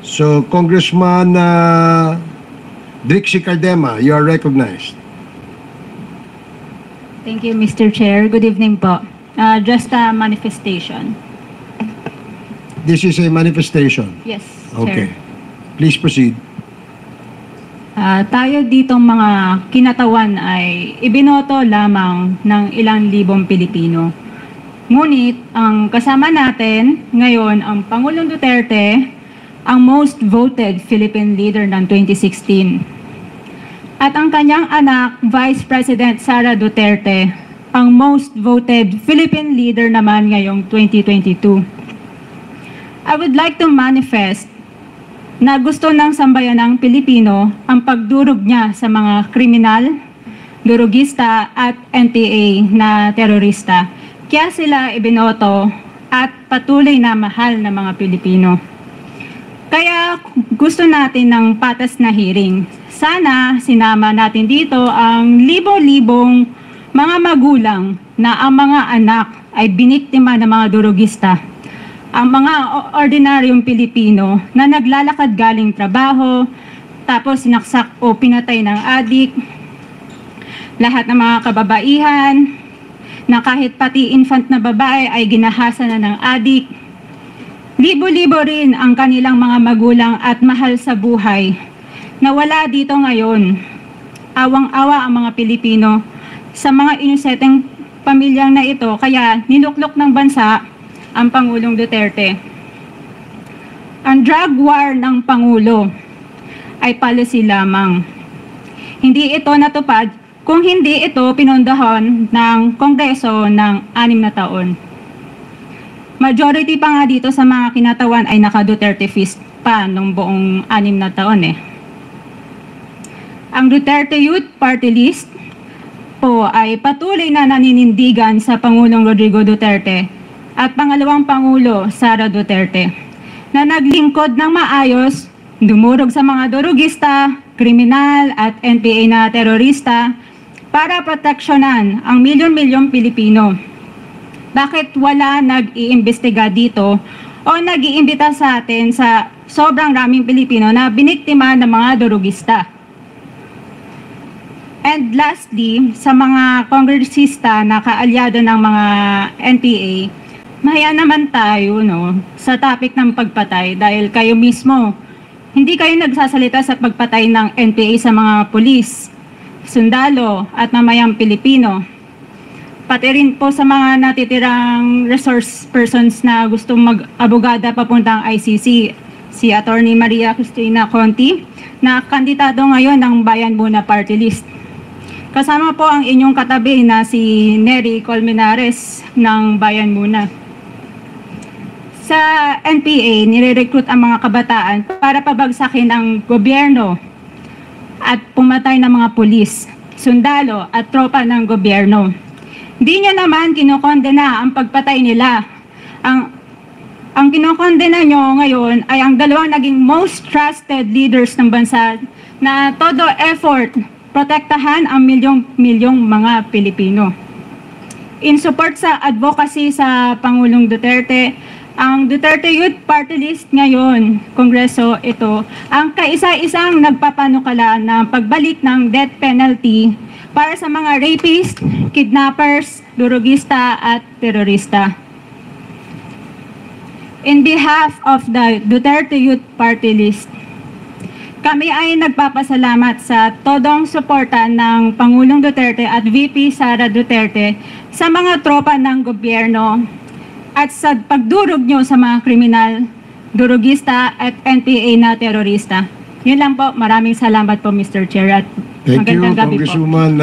So, Congressman Drixie Cardema, you are recognized. Thank you, Mr. Chair. Good evening po. Just a manifestation. This is a manifestation. Yes, Okay. Chair. Please proceed. Tayo ditong mga kinatawan ay ibinoto lamang ng ilang libong Pilipino. Ngunit ang kasama natin ngayon ang Pangulong Duterte, ang most voted Philippine leader ng 2016. At ang kanyang anak, Vice President Sara Duterte, ang most voted Philippine leader naman ngayong 2022. I would like to manifest na gusto ng sambayanang Pilipino ang pagdurog niya sa mga kriminal, durugista at NPA na terorista. Kaya sila ibinoto at patuloy na mahal ng mga Pilipino. Kaya gusto natin ng patas na hearing. Sana sinama natin dito ang libo-libong mga magulang na ang mga anak ay biniktima ng mga durugista. Ang mga ordinaryong Pilipino na naglalakad galing trabaho, tapos sinaksak o pinatay ng adik, lahat ng mga kababaihan, na kahit pati infant na babae ay ginahasa na ng adik. Libo-libo rin ang kanilang mga magulang at mahal sa buhay na wala dito ngayon. Awang-awa ang mga Pilipino sa mga inosenteng pamilyang na ito, kaya niluklok ng bansa ang Pangulong Duterte. Ang drug war ng Pangulo ay policy lamang. Hindi ito natupad kung hindi ito pinondohan ng Kongreso ng 6 na taon. Majority pa nga dito sa mga kinatawan ay naka-Duterte fist pa nung buong 6 na taon eh. Ang Duterte Youth Party List po ay patuloy na naninindigan sa Pangulong Rodrigo Duterte at pangalawang Pangulo, Sara Duterte, na naglingkod ng maayos, dumurog sa mga durugista, kriminal at NPA na terorista para proteksyonan ang milyon-milyong Pilipino. Bakit wala nag-iimbestiga dito o nag-iimbita sa atin sa sobrang raming Pilipino na biniktima ng mga durugista? And lastly, sa mga kongresista na kaalyado ng mga NPA, mahaya naman tayo sa topic ng pagpatay dahil kayo mismo, hindi kayo nagsasalita sa pagpatay ng NPA sa mga pulis, sundalo at mamayang Pilipino. Pati rin po sa mga natitirang resource persons na gustong mag-abogada papuntang ICC, si Attorney Maria Cristina Conti, na kandidato ngayon ng Bayan Muna Party List. Kasama po ang inyong katabi na si Nery Colmenares ng Bayan Muna. Sa NPA, nire-recruit ang mga kabataan para pabagsakin ang gobyerno at pumatay ng mga pulis, sundalo at tropa ng gobyerno. Di nyo naman kinokondena ang pagpatay nila. Ang kinokondena nyo ngayon ay ang dalawang naging most trusted leaders ng bansa na todo effort protektahan ang milyong-milyong mga Pilipino. In support sa advocacy sa Pangulong Duterte, ang Duterte Youth Party List ngayon, Kongreso, ito, ang kaisa-isang nagpapanukala na pagbalik ng death penalty para sa mga rapist, kidnappers, durugista at terorista. In behalf of the Duterte Youth Party List, kami ay nagpapasalamat sa todong suporta ng Pangulong Duterte at VP Sara Duterte sa mga tropa ng gobyerno at sa pagdurog nyo sa mga kriminal, durugista at NPA na terorista. Yun lang po. Maraming salamat po, Mr. Chair. At Thank you, magandang gabi po. Congresswoman